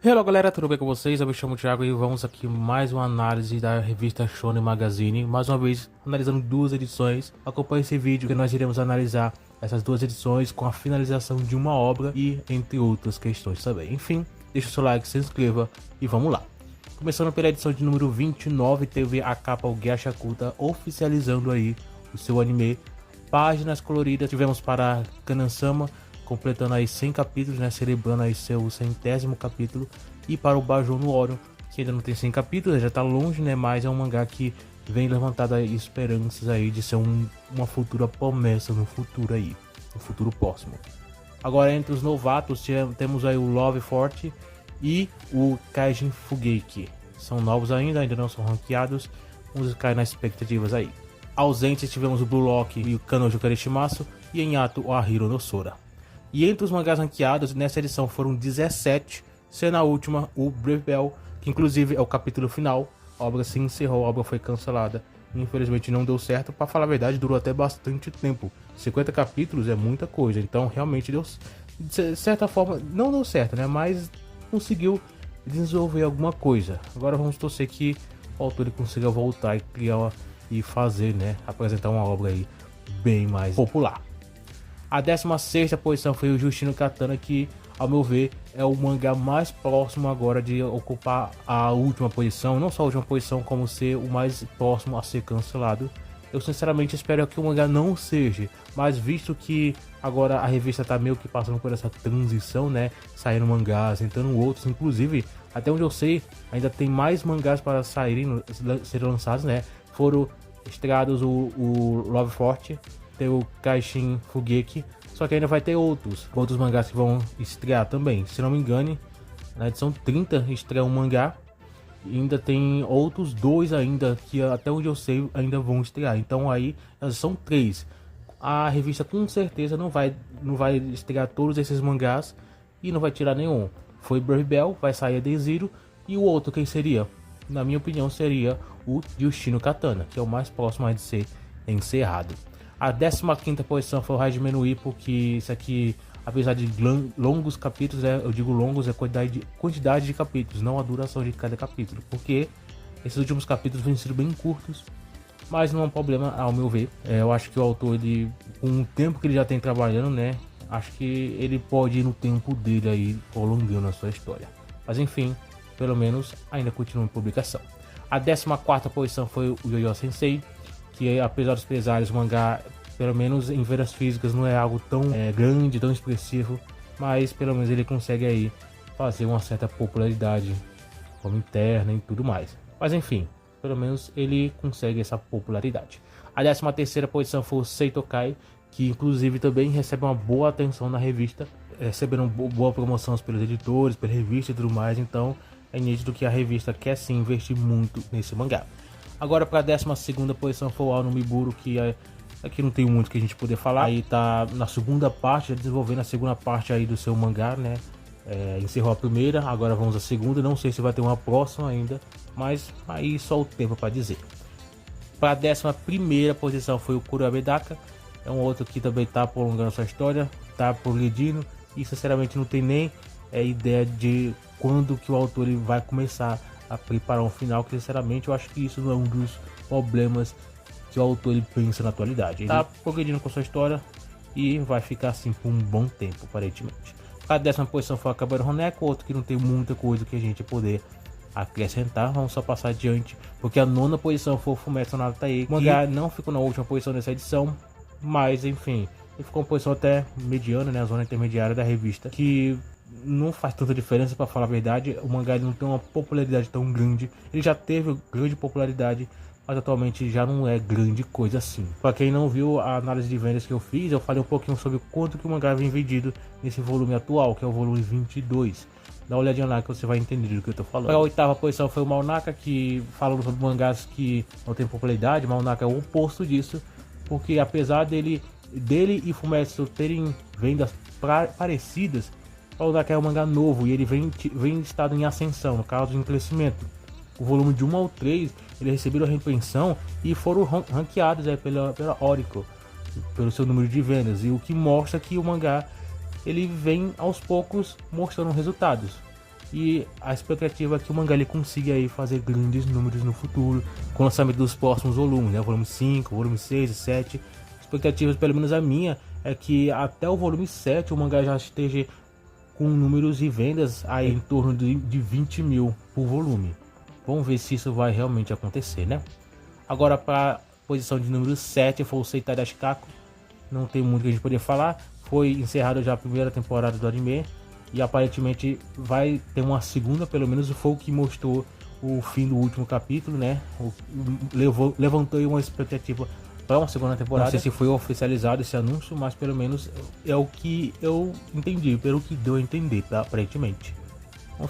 Hello galera, tudo bem com vocês? Eu me chamo Thiago e vamos aqui mais uma análise da revista Shonen Magazine. Mais uma vez, analisando duas edições. Acompanhe esse vídeo que nós iremos analisar essas duas edições com a finalização de uma obra e entre outras questões também. Enfim, deixa o seu like, se inscreva e vamos lá. Começando pela edição de número 29, teve a capa o Gachakuta oficializando aí o seu anime. Páginas coloridas, tivemos para Kanan-sama, completando aí 100 capítulos, né, celebrando aí seu 100º capítulo, e para o Bajou no Orion, que ainda não tem 100 capítulos, já tá longe, né, mas é um mangá que vem levantando aí esperanças aí de ser uma futura promessa no futuro aí, no futuro próximo. Agora entre os novatos temos aí o Love Forte e o Kaijin Fugeki, são novos ainda não são ranqueados, vamos ficar nas expectativas aí. Ausentes tivemos o Blue Lock e o Kanojo Karishimasu, e em ato o Ahiro no Sora. E entre os mangás ranqueados, nessa edição foram 17, sendo a última o Brave Bell, que inclusive é o capítulo final. A obra se encerrou, a obra foi cancelada. Infelizmente não deu certo, para falar a verdade durou até bastante tempo. 50 capítulos é muita coisa, então realmente deu, de certa forma, não deu certo, né? Mas conseguiu desenvolver alguma coisa. Agora vamos torcer que o autor consiga voltar e criar e fazer, né? Apresentar uma obra aí bem mais popular. A 16ª posição foi o Justino Katana, que ao meu ver é o mangá mais próximo agora de ocupar a última posição, não só a última posição, como ser o mais próximo a ser cancelado. Eu sinceramente espero que o mangá não seja, mas visto que agora a revista está meio que passando por essa transição, né, saindo mangás, entrando outros, inclusive até onde eu sei ainda tem mais mangás para serem lançados, né, foram estreados o Love Forte, tem o Kaijin Fugeki, só que ainda vai ter outros mangás que vão estrear também. Se não me engane, na edição 30 estreia um mangá e ainda tem outros dois ainda que até onde eu sei ainda vão estrear. Então aí são 3. A revista com certeza não vai estrear todos esses mangás e não vai tirar nenhum. Foi Brave Bell, vai sair a D-Zero, e o outro quem seria? Na minha opinião seria o Justino Katana, que é o mais próximo de ser encerrado. A 15ª posição foi o Hajime no Ippo, que isso aqui, apesar de longos capítulos, eu digo longos, é quantidade de capítulos, não a duração de cada capítulo, porque esses últimos capítulos vêm sido bem curtos, mas não é um problema ao meu ver. Eu acho que o autor, com o tempo que ele já tem trabalhando, né, acho que ele pode ir no tempo dele aí, prolongando a sua história. Mas enfim, pelo menos ainda continua em publicação. A 14ª posição foi o Yo-Yo Sensei, que apesar dos pesares, o mangá, pelo menos em veras físicas, não é algo tão grande, tão expressivo, mas pelo menos ele consegue aí fazer uma certa popularidade como interna e tudo mais. Mas enfim, pelo menos ele consegue essa popularidade. A 13ª posição foi o Seitokai, que inclusive também recebe uma boa atenção na revista, recebendo boa promoção pelos editores, pela revista e tudo mais, então é nítido que a revista quer sim investir muito nesse mangá. Agora para a 12ª posição foi o Ao no Miburu, que aqui não tem muito que a gente poder falar. Aí tá na segunda parte, já desenvolvendo a segunda parte aí do seu mangá, né? Encerrou a primeira, agora vamos à segunda. Não sei se vai ter uma próxima ainda, mas aí só o tempo para dizer. Para a 11ª posição foi o Kurabedaka, é um outro que também tá prolongando sua história, tá progredindo e sinceramente não tem nem ideia de quando que o autor ele vai começar a preparar um final, que sinceramente eu acho que isso não é um dos problemas que o autor ele pensa na atualidade. Ele tá progredindo com sua história e vai ficar assim por um bom tempo, aparentemente. A 10ª posição foi a Kabaru Honeko, outro que não tem muita coisa que a gente poder acrescentar, vamos só passar adiante, porque a 9ª posição foi o Fumetsu no Taei. O mangá não ficou na última posição dessa edição, mas enfim, ele ficou uma posição até mediana, né, a zona intermediária da revista, que não faz tanta diferença, para falar a verdade. O mangá não tem uma popularidade tão grande, ele já teve grande popularidade, mas atualmente já não é grande coisa assim. Para quem não viu a análise de vendas que eu fiz, eu falei um pouquinho sobre quanto que o mangá vem vendido nesse volume atual, que é o volume 22. Dá uma olhadinha lá que você vai entender do que eu tô falando. A 8ª posição foi o Maunaka, que falando sobre mangás que não tem popularidade. Maunaka é o oposto disso, porque apesar dele e Fumetsu terem vendas parecidas, o Maunaka é um mangá novo e ele vem estado em ascensão, no caso em crescimento. O volume de 1 ao 3 eles receberam a reimpressão e foram ranqueados pela Oracle, pelo seu número de vendas, e o que mostra que o mangá ele vem aos poucos mostrando resultados. E a expectativa é que o mangá ele consiga aí fazer grandes números no futuro, com o lançamento dos próximos volumes, né? Volume 5, volume 6 e 7. Expectativas, pelo menos a minha, é que até o volume 7 o mangá já esteja com números e vendas aí em torno de 20 mil por volume. Vamos ver se isso vai realmente acontecer, né? Agora, para posição de número 7 foi o Seitaro Ashikaku. Não tem muito que a gente poder falar. Foi encerrada já a primeira temporada do anime e aparentemente vai ter uma segunda, pelo menos foi o que mostrou o fim do último capítulo, né? Levantou aí uma expectativa para uma segunda temporada. Não sei se foi oficializado esse anúncio, mas pelo menos é o que eu entendi, pelo que deu a entender, tá? Aparentemente.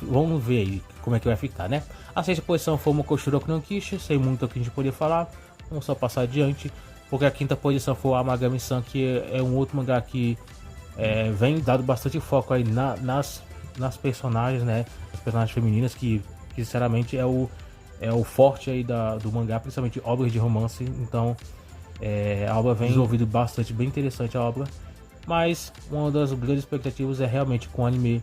Vamos ver aí como é que vai ficar, né? A sexta posição foi o Mokoshiroko no Kishi, sem muito o que a gente poder falar. Vamos só passar adiante, porque a quinta posição foi o Amagami-san, que é um outro mangá que vem dado bastante foco aí nas personagens, né? As personagens femininas, que sinceramente é o forte aí do mangá, principalmente obras de romance. Então a obra vem desenvolvida bastante, bem interessante a obra. Mas uma das grandes expectativas é realmente com o anime,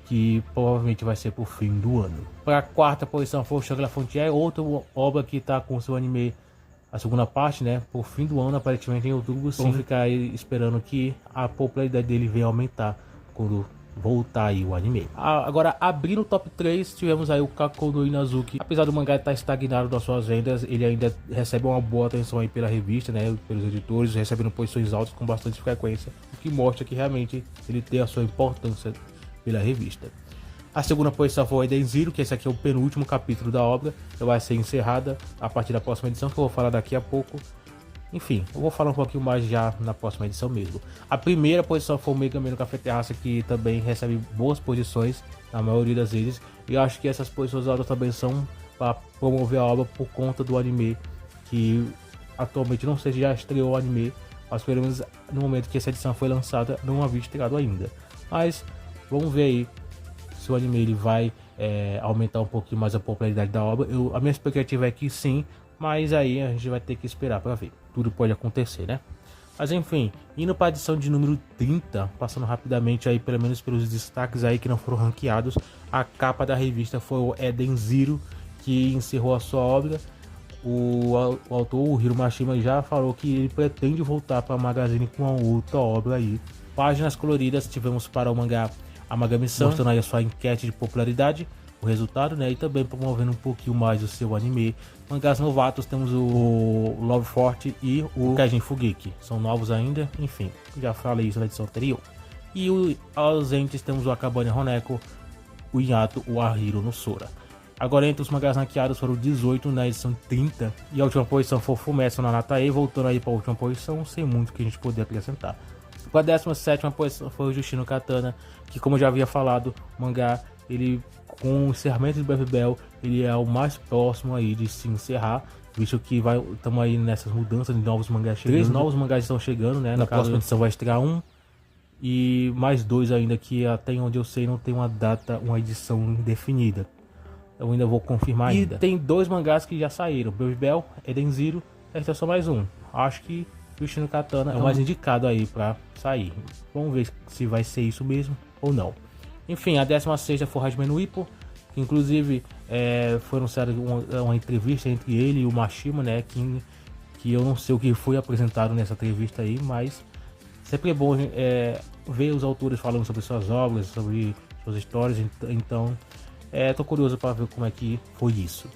que provavelmente vai ser pro fim do ano. Para a quarta posição foi o Shangri-La Frontier, outra obra que está com seu anime, a segunda parte, né, por fim do ano, aparentemente em outubro. Sim. Vamos ficar aí esperando que a popularidade dele venha aumentar quando voltar aí o anime. Agora, abrindo o top 3, tivemos aí o Kakou no Inazuki. Apesar do mangá estar estagnado das suas vendas, ele ainda recebe uma boa atenção aí pela revista, né, pelos editores, recebendo posições altas com bastante frequência, o que mostra que realmente ele tem a sua importância pela revista. A segunda posição foi o Eden Zero, que esse aqui é o penúltimo capítulo da obra, que vai ser encerrada a partir da próxima edição, que eu vou falar daqui a pouco. Enfim, eu vou falar um pouquinho mais já na próxima edição mesmo. A primeira posição foi o Megami no Café Terraça, que também recebe boas posições na maioria das vezes, e eu acho que essas posições altas também são para promover a obra por conta do anime, que atualmente não sei se já estreou o anime, mas pelo menos no momento que essa edição foi lançada não havia estreado ainda. Mas vamos ver aí se o anime ele vai aumentar um pouquinho mais a popularidade da obra. A minha expectativa é que sim, mas aí a gente vai ter que esperar para ver. Tudo pode acontecer, né? Mas enfim, indo para a edição de número 30, passando rapidamente aí pelo menos pelos destaques aí que não foram ranqueados. A capa da revista foi o Eden Zero, que encerrou a sua obra. O autor, o Hiro Mashima, já falou que ele pretende voltar para a Magazine com uma outra obra aí. Páginas coloridas tivemos para o mangá Amagami-san, mostrando aí a sua enquete de popularidade, o resultado, né, e também promovendo um pouquinho mais o seu anime. Mangás novatos, temos o Love Forte e o Kaijin Fugeki, são novos ainda, enfim, já falei isso na edição anterior. E os ausentes temos o Akabane Honeko, o Inato, o Ahiro no Sora. Agora, entre os mangás ranqueados foram 18 na edição 30, e a última posição foi o Fumetsu no Natae, voltando aí para a última posição, sem muito que a gente poder acrescentar. Para a 17ª posição foi o Jushino Katana, que, como eu já havia falado, o mangá, ele, com o encerramento de Baby Bell, ele é o mais próximo aí de se encerrar, visto que estamos aí nessas mudanças de novos mangás chegando. 3 novos mangás estão chegando, né? Na próxima edição vai estrear um, e mais 2 ainda, que até onde eu sei não tem uma data, uma edição definida. Eu ainda vou confirmar ainda. E tem 2 mangás que já saíram, Baby Bell, Eden Zero, esta é só mais um. Acho que o Jushino Katana é o mais indicado aí para sair. Vamos ver se vai ser isso mesmo ou não. Enfim, a 16ª foi o Hajime no Ippo, que inclusive foi anunciada uma entrevista entre ele e o Mashima, né? Que eu não sei o que foi apresentado nessa entrevista aí, mas sempre é bom ver os autores falando sobre suas obras, sobre suas histórias. Então, tô curioso para ver como é que foi isso.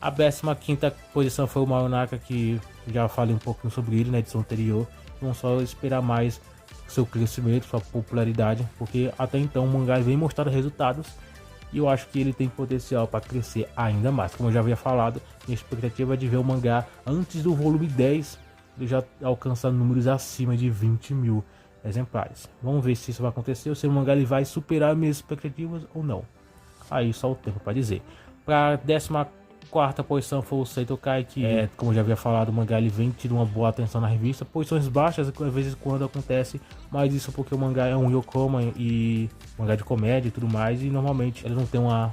A 15ª posição foi o Mayonaka, que já falei um pouquinho sobre ele na edição anterior. Vamos só esperar mais seu crescimento, sua popularidade, porque até então o mangá vem mostrando resultados e eu acho que ele tem potencial para crescer ainda mais. Como eu já havia falado, minha expectativa é de ver o mangá antes do volume 10 ele já alcançar números acima de 20 mil exemplares. Vamos ver se isso vai acontecer ou se o mangá ele vai superar minhas expectativas ou não. Aí só o tempo para dizer. Para a 14ª posição foi o Seito Kai, que como eu já havia falado, o mangá ele vem tendo uma boa atenção na revista. Posições baixas às vezes quando acontece, mas isso porque o mangá é um yokoma e mangá de comédia e tudo mais, e normalmente ele não tem uma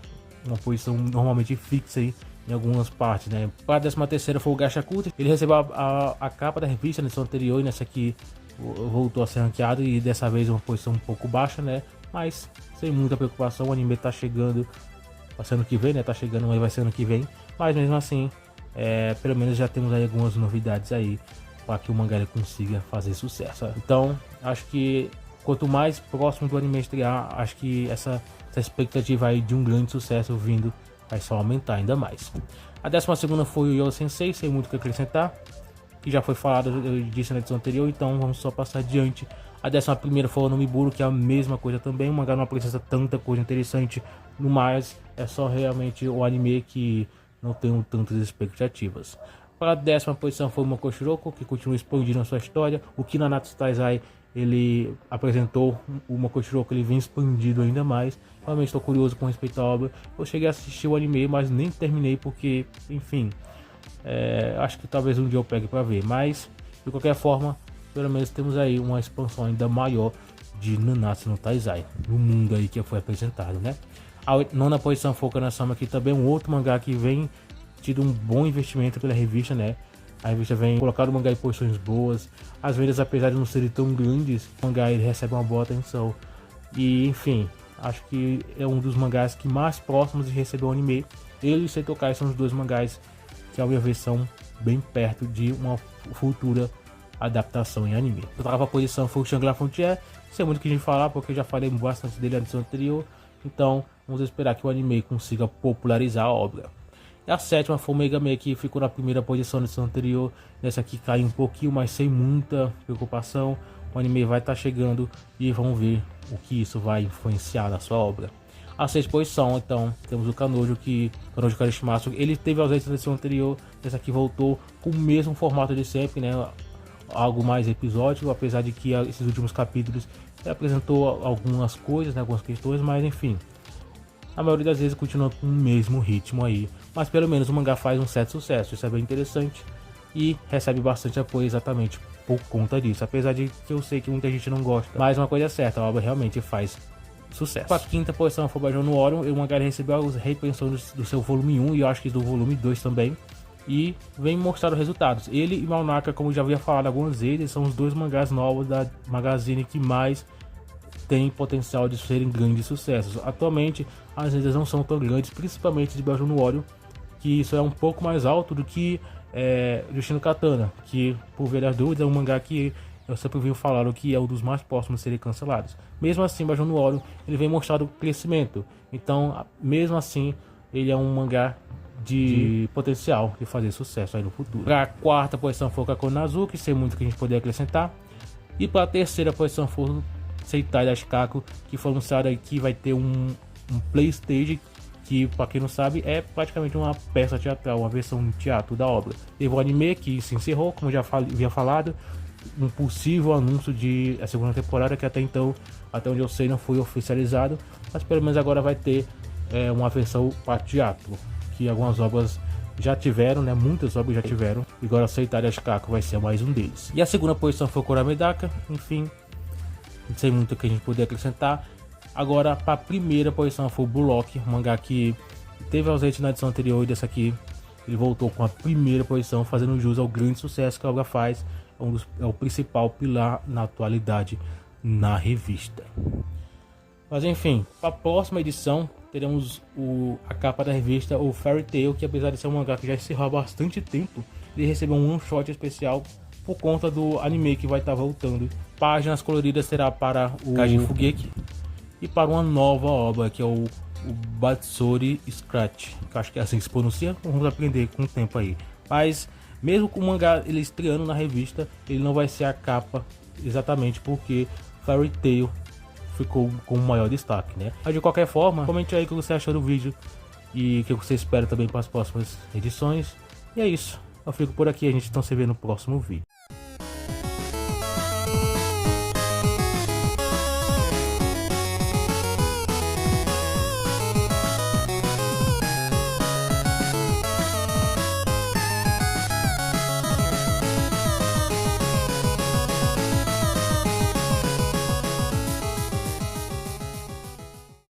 posição normalmente fixa aí em algumas partes, né? Para a 13ª foi o Gashakuta, ele recebeu a capa da revista na edição anterior, e nessa aqui voltou a ser ranqueado, e dessa vez uma posição um pouco baixa, né? mas sem muita preocupação. O anime tá chegando, vai ser ano que vem, né? Tá chegando, mas vai ser ano que vem. Mas mesmo assim, pelo menos já temos aí algumas novidades aí para que o mangá ele consiga fazer sucesso. Então, acho que quanto mais próximo do anime estrear, acho que essa expectativa aí de um grande sucesso vindo vai só aumentar ainda mais. A 12ª foi o Yo Sensei, sem muito o que acrescentar, que já foi falado, eu disse na edição anterior, então vamos só passar adiante. A 11ª foi o Nomiburo, que é a mesma coisa também. O mangá não apresenta tanta coisa interessante, no mais é só realmente o anime que não tem tantas expectativas. Para a 10ª posição foi o Mokoshiroko, que continua expandindo a sua história. O Kinanatsu Taizai, ele apresentou o Mokoshiroko, ele vem expandido ainda mais. Realmente estou curioso com respeito à obra. Eu cheguei a assistir o anime, mas nem terminei porque, enfim, acho que talvez um dia eu pegue para ver. Mas, de qualquer forma, pelo menos temos aí uma expansão ainda maior de Nanatsu no Taizai, no mundo aí que foi apresentado, né? A 9ª posição foi o Kana-sama, que também é um outro mangá que vem tido um bom investimento pela revista, né? A revista vem colocar o mangá em posições boas. As vendas, apesar de não serem tão grandes, o mangá ele recebe uma boa atenção. E enfim, acho que é um dos mangás que mais próximos de receber o anime. Ele e Seitokai são os dois mangás que, ao meu ver, são bem perto de uma futura adaptação em anime. A 8ª posição foi o Shangri-La Frontier. Sem muito o que a gente falar, porque eu já falei bastante dele na edição anterior. Então, vamos esperar que o anime consiga popularizar a obra. E a 7ª foi o Megami, que ficou na primeira posição da edição anterior. Nessa aqui caiu um pouquinho, mas sem muita preocupação. O anime vai estar chegando e vamos ver o que isso vai influenciar na sua obra. A 6ª posição, então, temos o Kanojo Karishimasu. Ele teve ausência na edição anterior, essa aqui voltou com o mesmo formato de sempre, né? Algo mais episódico, apesar de que esses últimos capítulos ele apresentou algumas coisas, né? Algumas questões, mas enfim, a maioria das vezes continua com o mesmo ritmo aí. Mas pelo menos o mangá faz um certo sucesso, isso é bem interessante e recebe bastante apoio exatamente por conta disso. Apesar de que eu sei que muita gente não gosta, mas uma coisa é certa, a obra realmente faz sucesso. A 5ª posição foi o Bajou no Orion. O mangá recebeu a reimpressão do seu volume 1 e eu acho que do volume 2 também. E vem mostrar os resultados. Ele e Maunaka, como já havia falado algumas vezes, são os dois mangás novos da Magazine que mais tem potencial de serem grandes sucessos. Atualmente as vendas não são tão grandes, principalmente de Bajou no Orion, que isso é um pouco mais alto do que Jushino Katana, que por ver as dúvidas é um mangá que eu sempre ouvi falar que é um dos mais próximos de serem cancelados. Mesmo assim, Bajou no Orion ele vem mostrando crescimento, então mesmo assim ele é um mangá de potencial de fazer sucesso aí no futuro. Para a 4ª posição foi o Kakou Nazuki, sem muito que a gente poder acrescentar. E para a 3ª posição foi o Seitai Ashikaku, que foi anunciado aí que vai ter um Playstage, que para quem não sabe é praticamente uma peça teatral, uma versão de teatro da obra. Teve o anime que se encerrou, como já havia falado, um possível anúncio de a segunda temporada, que até então, até onde eu sei, não foi oficializado, mas pelo menos agora vai ter uma versão para teatro, que algumas obras já tiveram, né? Muitas obras já tiveram. E agora Seitai Ashikaku vai ser mais um deles. E a 2ª posição foi o Koramedaka. Enfim, não sei muito o que a gente poder acrescentar. Agora, para a 1ª posição foi o Bullock, um mangá que teve ausente na edição anterior e dessa aqui ele voltou com a 1ª posição, fazendo jus ao grande sucesso que a obra faz. É o principal pilar na atualidade na revista. Mas enfim, para a próxima edição teremos a capa da revista, o Fairy Tail, que apesar de ser um mangá que já encerrou há bastante tempo, ele recebeu um one shot especial por conta do anime que vai estar voltando. Páginas coloridas será para o Kaji Fugeki e para uma nova obra que é o Batsuri Scratch, que acho que é assim que se pronuncia, vamos aprender com o tempo aí. Mas mesmo com o mangá ele estreando na revista, ele não vai ser a capa exatamente porque Fairy Tail ficou com o maior destaque, né? Mas de qualquer forma, comente aí o que você achou do vídeo e o que você espera também para as próximas edições. E é isso, eu fico por aqui, a gente então se vê no próximo vídeo.